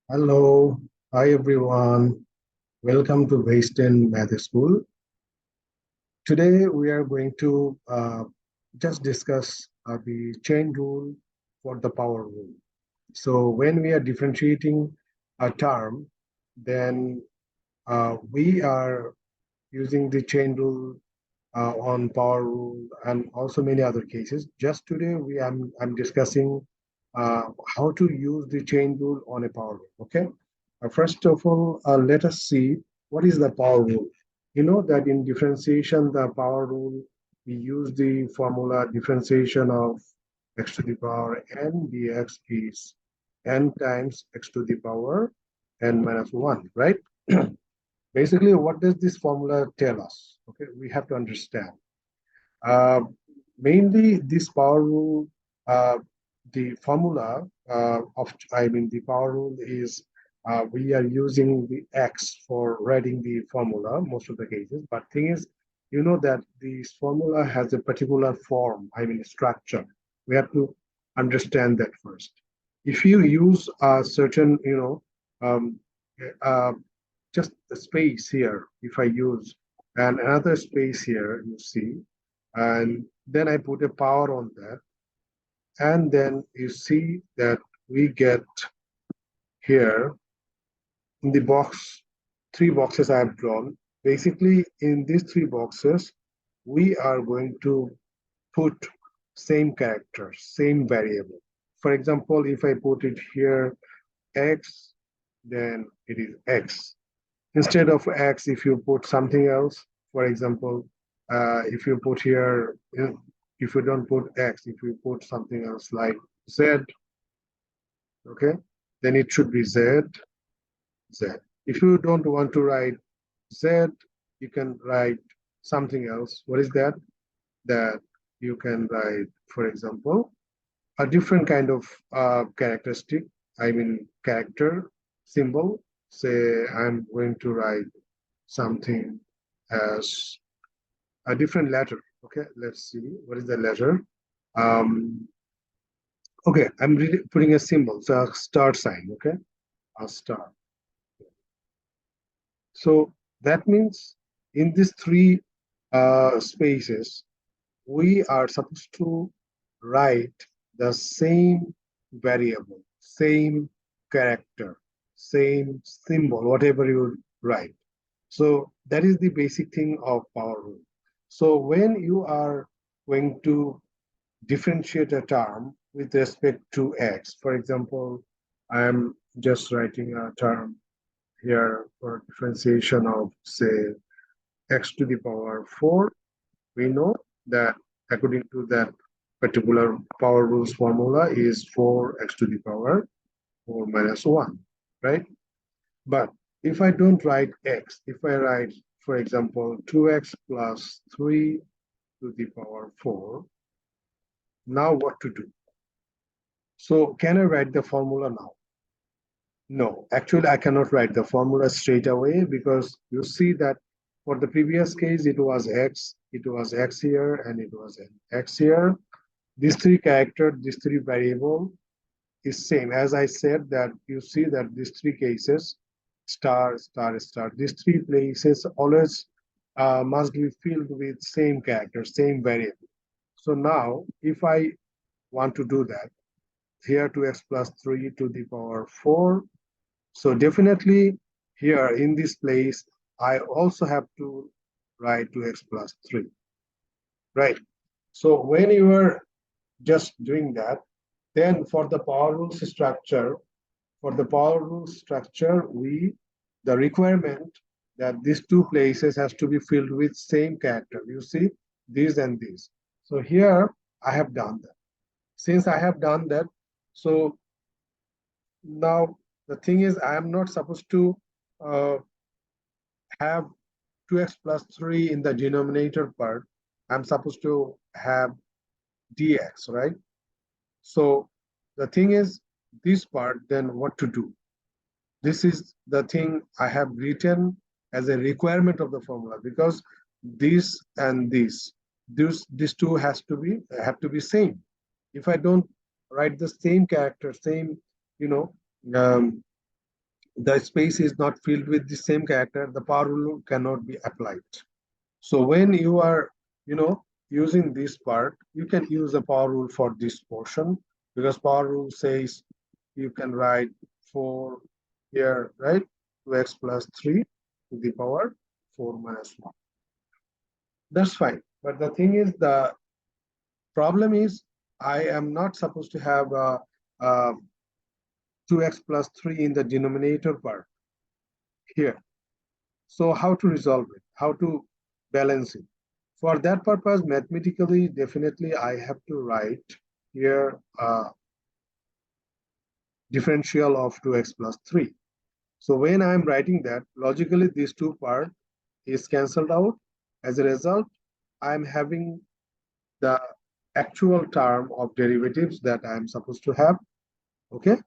Hello, hi everyone. Welcome to Western Math School. Today we are going to just discuss the chain rule for the power rule. So when we are differentiating a term, then we are using the chain rule on power rule and also many other cases. Just today I'm discussing how to use the chain rule on a power rule. Okay. First of all, let us see what is the power rule. You know that in differentiation, the power rule, we use the formula differentiation of x to the power n dx is n times x to the power n minus 1, right? Basically, what does this formula tell us? Okay, we have to understand. Uh, Mainly, this power rule, the formula I mean, the power rule is we are using the x for writing the formula most of the cases. But thing is, you know that this formula has a particular form, I mean, structure. We have to understand that first. If you use a certain, um, uh, just a space here, if I use and another space here, you see, and then I put a power on that, and then you see that we get here in the box, three boxes I have drawn. Basically, in these three boxes, we are going to put same character, same variable. For example, if I put it here x, then it is x. Instead of x, if you put something else, for example, if you put here, if you don't put x, if you put something else like z, okay, then it should be z, z. If you don't want to write z, you can write something else. What is that? That you can write, for example, a different kind of characteristic, I mean, character, symbol. Say, I'm going to write something as a different letter. Okay, let's see what is the letter. Um, okay, I'm really putting a symbol, so a star sign. Okay, a star. So that means in these three spaces, we are supposed to write the same variable, same character, same symbol, whatever you write. So that is the basic thing of power rule. So when you are going to differentiate a term with respect to x, for example, I am just writing a term here for differentiation of, say, x to the power 4. We know that according to that particular power rules formula is 4x to the power 4 minus 1, right? But if I don't write x, if I write, for example, 2x plus 3 to the power 4, now what to do? So can I write the formula now? No, actually, I cannot write the formula straight away because you see that for the previous case, it was x here, and it was an x here. These three character, these three variable is same. As I said that you see that these three cases, star, star, star, these three places always must be filled with same character, same variable. So now, if I want to do that, here 2x plus 3 to the power 4. So definitely here in this place, I also have to write 2x plus 3, right? So when you are just doing that, then for the power rules structure, the requirement that these two places has to be filled with same character. You see, these and these. So here I have done that. Since I have done that, so now the thing is I am not supposed to uh, have 2x plus 3 in the denominator part. I'm supposed to have dx, right? So the thing is, this part, then what to do? This is the thing I have written as a requirement of the formula because this and this, these two have to be same. If I don't write the same character, same, you know, um, the space is not filled with the same character, the power rule cannot be applied. So when you are, using this part, you can use a power rule for this portion, because power rule says you can write 4 here, right? 2x plus 3 to the power 4 minus 1. That's fine. But the thing is, the problem is, I am not supposed to have a 2x plus 3 in the denominator part here. So how to resolve it? How to balance it? For that purpose, mathematically, definitely I have to write here differential of 2x plus 3. So when I'm writing that, logically these two part is cancelled out. As a result, I'm having the actual term of derivatives that I'm supposed to have. Okay.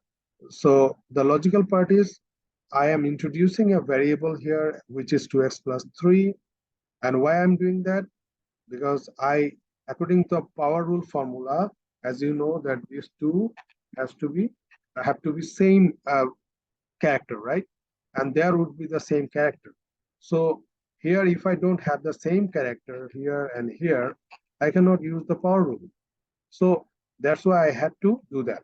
So the logical part is I am introducing a variable here, which is 2x plus 3. And why I'm doing that? Because according to the power rule formula, as you know, that these two have to be same character, right? And there would be the same character. So here, if I don't have the same character here and here, I cannot use the power rule. So that's why I had to do that.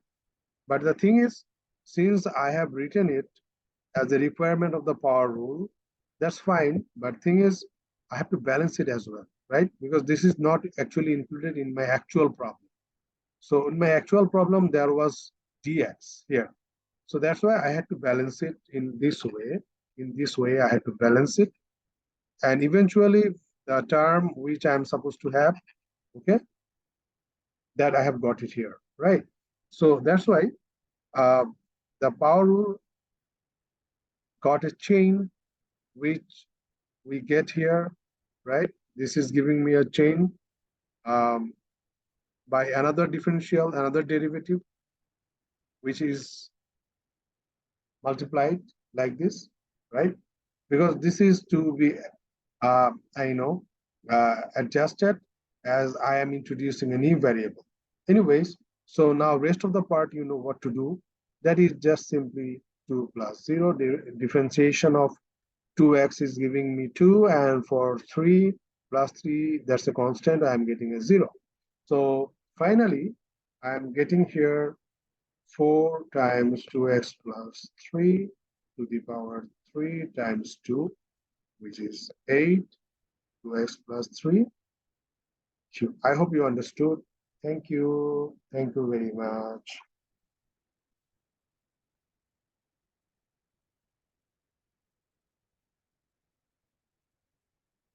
But the thing is, since I have written it as a requirement of the power rule, that's fine. But thing is, I have to balance it as well, right? Because this is not actually included in my actual problem. So in my actual problem, there was dx here. So that's why I had to balance it in this way. In this way, I had to balance it. And eventually, the term which I'm supposed to have, okay, that I have got it here, right? So that's why uh, the power rule got a chain which we get here, right? This is giving me a chain um, by another differential, another derivative, which is multiplied like this, right? Because this is to be, I know, adjusted as I am introducing a new variable. Anyways, so now rest of the part, you know what to do. That is just simply 2 plus 0. The differentiation of 2x is giving me 2, and for 3 plus 3, that's a constant, I'm getting a 0. So finally, I'm getting here 4 times 2x plus 3 to the power 3 times 2, which is 8, 2x plus 3. I hope you understood. Thank you. Thank you very much.